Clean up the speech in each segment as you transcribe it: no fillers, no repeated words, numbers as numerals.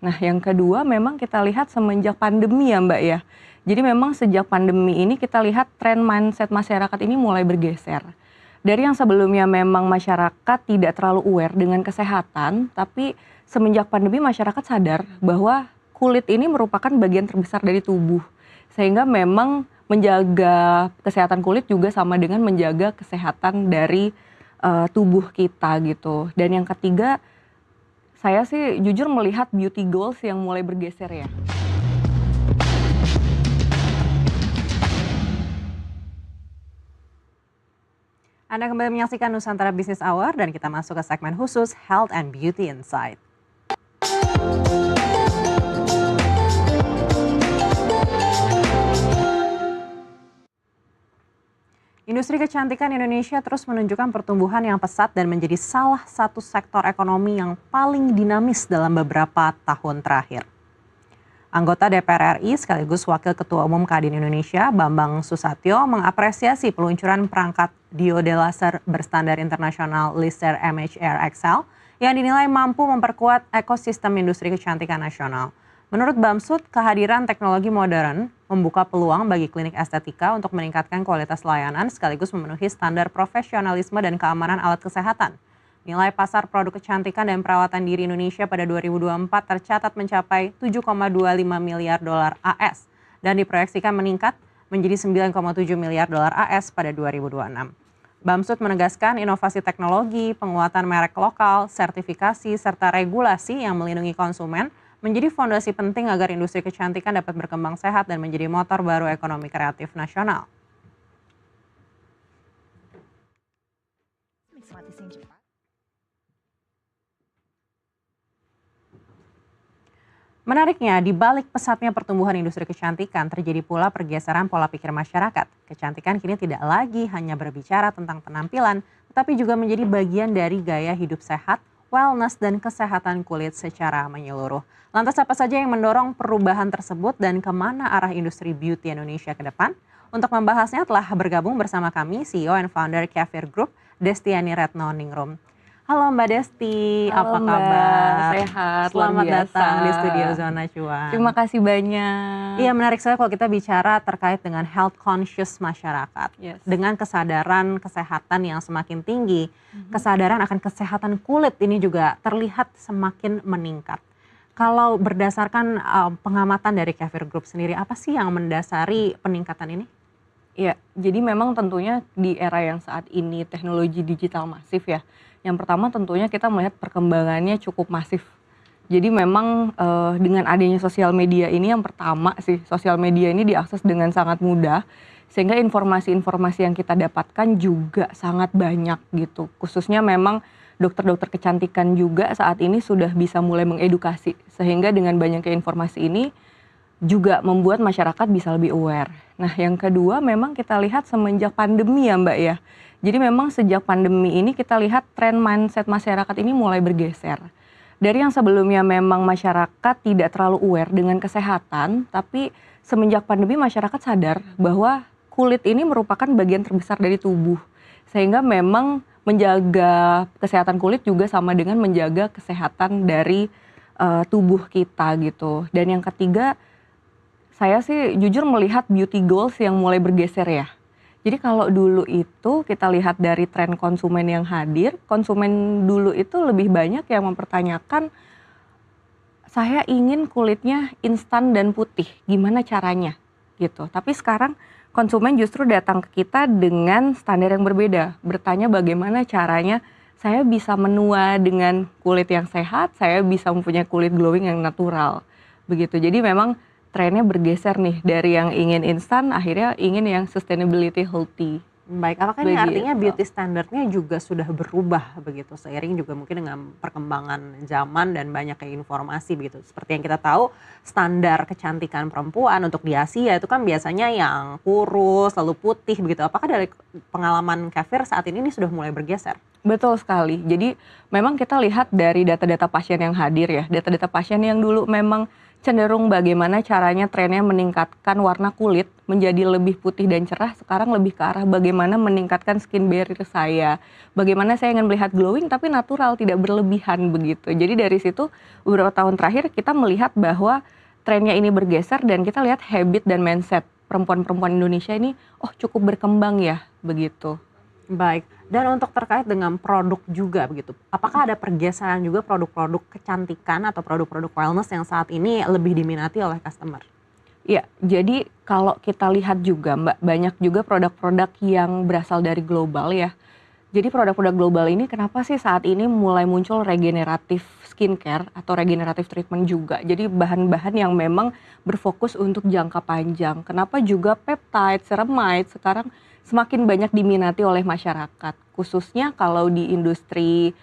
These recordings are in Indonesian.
Nah, yang kedua memang kita lihat semenjak pandemi ya Mbak ya. Jadi memang sejak pandemi ini kita lihat tren mindset masyarakat ini mulai bergeser. Dari yang sebelumnya memang masyarakat tidak terlalu aware dengan kesehatan, tapi semenjak pandemi masyarakat sadar bahwa kulit ini merupakan bagian terbesar dari tubuh. Sehingga memang menjaga kesehatan kulit juga sama dengan menjaga kesehatan dari tubuh kita gitu. Dan yang ketiga, saya sih jujur melihat beauty goals yang mulai bergeser ya. Anda kembali menyaksikan Nusantara Business Hour dan kita masuk ke segmen khusus Health and Beauty Insight. Industri kecantikan Indonesia terus menunjukkan pertumbuhan yang pesat dan menjadi salah satu sektor ekonomi yang paling dinamis dalam beberapa tahun terakhir. Anggota DPR RI sekaligus Wakil Ketua Umum Kadin Indonesia, Bambang Susatyo, mengapresiasi peluncuran perangkat diode laser berstandar internasional Lister MHR XL yang dinilai mampu memperkuat ekosistem industri kecantikan nasional. Menurut Bamsud, kehadiran teknologi modern membuka peluang bagi klinik estetika untuk meningkatkan kualitas layanan sekaligus memenuhi standar profesionalisme dan keamanan alat kesehatan. Nilai pasar produk kecantikan dan perawatan diri Indonesia pada 2024 tercatat mencapai 7,25 miliar dolar AS dan diproyeksikan meningkat menjadi 9,7 miliar dolar AS pada 2026. Bamsud menegaskan inovasi teknologi, penguatan merek lokal, sertifikasi, serta regulasi yang melindungi konsumen menjadi fondasi penting agar industri kecantikan dapat berkembang sehat dan menjadi motor baru ekonomi kreatif nasional. Menariknya, di balik pesatnya pertumbuhan industri kecantikan, terjadi pula pergeseran pola pikir masyarakat. Kecantikan kini tidak lagi hanya berbicara tentang penampilan, tetapi juga menjadi bagian dari gaya hidup sehat, wellness, dan kesehatan kulit secara menyeluruh. Lantas apa saja yang mendorong perubahan tersebut dan kemana arah industri beauty Indonesia ke depan? Untuk membahasnya telah bergabung bersama kami CEO and Founder Kefir Group, Destiani Retno Ningrum. Halo Mbak Desti, Halo apa Mbak, kabar? sehat, Selamat luar biasa. datang di Studio Zona Cuan. Terima kasih banyak. Iya, menarik sekali kalau kita bicara terkait dengan health conscious masyarakat. Yes. Dengan kesadaran kesehatan yang semakin tinggi, kesadaran akan kesehatan kulit ini juga terlihat semakin meningkat. Kalau berdasarkan pengamatan dari Kefir Group sendiri, apa sih yang mendasari peningkatan ini? Iya, jadi memang tentunya di era yang saat ini teknologi digital masif ya. Yang pertama tentunya kita melihat perkembangannya cukup masif. Jadi memang dengan adanya sosial media ini yang pertama sih, sosial media ini diakses dengan sangat mudah. Sehingga informasi-informasi yang kita dapatkan juga sangat banyak gitu. Khususnya memang dokter-dokter kecantikan juga saat ini sudah bisa mulai mengedukasi. Sehingga dengan banyaknya informasi ini juga membuat masyarakat bisa lebih aware. Nah, yang kedua memang kita lihat semenjak pandemi ya Mbak ya. Jadi memang sejak pandemi ini kita lihat tren mindset masyarakat ini mulai bergeser. Dari yang sebelumnya memang masyarakat tidak terlalu aware dengan kesehatan, tapi semenjak pandemi masyarakat sadar bahwa kulit ini merupakan bagian terbesar dari tubuh. Sehingga memang menjaga kesehatan kulit juga sama dengan menjaga kesehatan dari tubuh kita gitu. Dan yang ketiga, saya sih jujur melihat beauty goals yang mulai bergeser ya. Jadi kalau dulu itu kita lihat dari tren konsumen yang hadir, konsumen dulu itu lebih banyak yang mempertanyakan, saya ingin kulitnya instan dan putih, gimana caranya gitu. Tapi sekarang konsumen justru datang ke kita dengan standar yang berbeda, bertanya bagaimana caranya saya bisa menua dengan kulit yang sehat, saya bisa mempunyai kulit glowing yang natural, begitu. Jadi memang trennya bergeser nih dari yang ingin instan akhirnya ingin yang sustainability healthy. Baik, apakah ini artinya beauty standarnya juga sudah berubah begitu seiring juga mungkin dengan perkembangan zaman dan banyaknya informasi begitu. Seperti yang kita tahu standar kecantikan perempuan untuk di Asia itu kan biasanya yang kurus lalu putih begitu. Apakah dari pengalaman Kefir saat ini sudah mulai bergeser? Betul sekali. Jadi memang kita lihat dari data-data pasien yang hadir ya, data-data pasien yang dulu memang cenderung bagaimana caranya trennya meningkatkan warna kulit menjadi lebih putih dan cerah, sekarang lebih ke arah bagaimana meningkatkan skin barrier saya. Bagaimana saya ingin melihat glowing tapi natural, tidak berlebihan begitu. Jadi dari situ beberapa tahun terakhir kita melihat bahwa trennya ini bergeser dan kita lihat habit dan mindset perempuan-perempuan Indonesia ini cukup berkembang ya begitu. Baik, dan untuk terkait dengan produk juga begitu, apakah ada pergeseran juga produk-produk kecantikan atau produk-produk wellness yang saat ini lebih diminati oleh customer? Iya, jadi kalau kita lihat juga Mbak, banyak juga produk-produk yang berasal dari global ya. Jadi produk-produk global ini kenapa sih saat ini mulai muncul regeneratif skincare atau regeneratif treatment juga. Jadi bahan-bahan yang memang berfokus untuk jangka panjang. Kenapa juga peptide, ceramide sekarang semakin banyak diminati oleh masyarakat. Khususnya kalau di industri,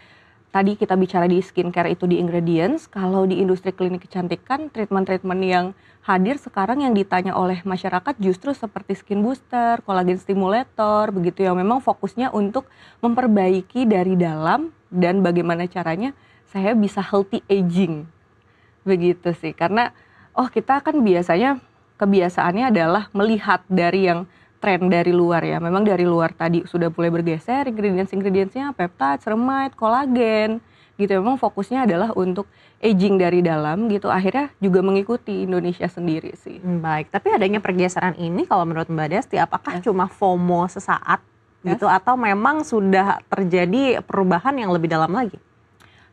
tadi kita bicara di skincare itu di ingredients, kalau di industri klinik kecantikan, treatment-treatment yang hadir sekarang yang ditanya oleh masyarakat justru seperti skin booster, kolagen stimulator, begitu yang memang fokusnya untuk memperbaiki dari dalam dan bagaimana caranya saya bisa healthy aging. Begitu sih, karena kita kan biasanya kebiasaannya adalah melihat dari yang tren dari luar ya. Memang dari luar tadi sudah mulai bergeser ingredients-ingredientsnya peptide, ceramide, kolagen gitu. Memang fokusnya adalah untuk aging dari dalam gitu. Akhirnya juga mengikuti Indonesia sendiri sih. Baik, tapi adanya pergeseran ini kalau menurut Mbak Desti apakah cuma FOMO sesaat gitu atau memang sudah terjadi perubahan yang lebih dalam lagi?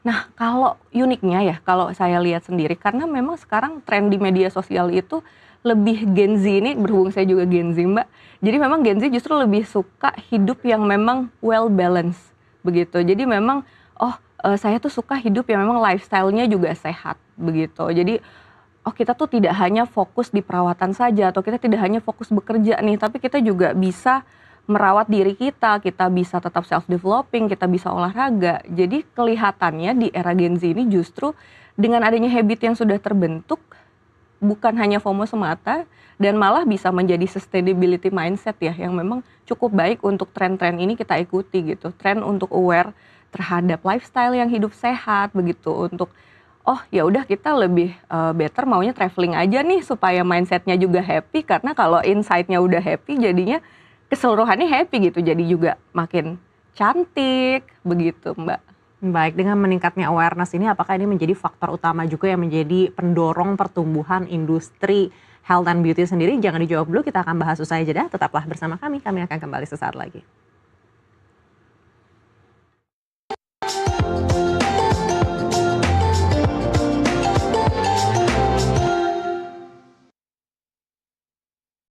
Nah, kalau uniknya ya, kalau saya lihat sendiri, karena memang sekarang tren di media sosial itu lebih Gen Z ini, berhubung saya juga Gen Z Mbak, jadi memang Gen Z justru lebih suka hidup yang memang well balanced, begitu. Jadi memang, saya tuh suka hidup yang memang lifestyle-nya juga sehat, begitu. Jadi, kita tuh tidak hanya fokus di perawatan saja, atau kita tidak hanya fokus bekerja nih, tapi kita juga bisa merawat diri kita bisa tetap self-developing, kita bisa olahraga. Jadi kelihatannya di era Gen Z ini justru dengan adanya habit yang sudah terbentuk, bukan hanya FOMO semata, dan malah bisa menjadi sustainability mindset ya, yang memang cukup baik untuk tren-tren ini kita ikuti gitu. Tren untuk aware terhadap lifestyle yang hidup sehat begitu, untuk ya udah kita lebih better maunya traveling aja nih supaya mindsetnya juga happy, karena kalau insight-nya udah happy jadinya keseluruhannya happy gitu, jadi juga makin cantik begitu Mbak. Baik, dengan meningkatnya awareness ini apakah ini menjadi faktor utama juga yang menjadi pendorong pertumbuhan industri health and beauty sendiri? Jangan dijawab dulu, kita akan bahas usai jeda, tetaplah bersama kami akan kembali sesaat lagi.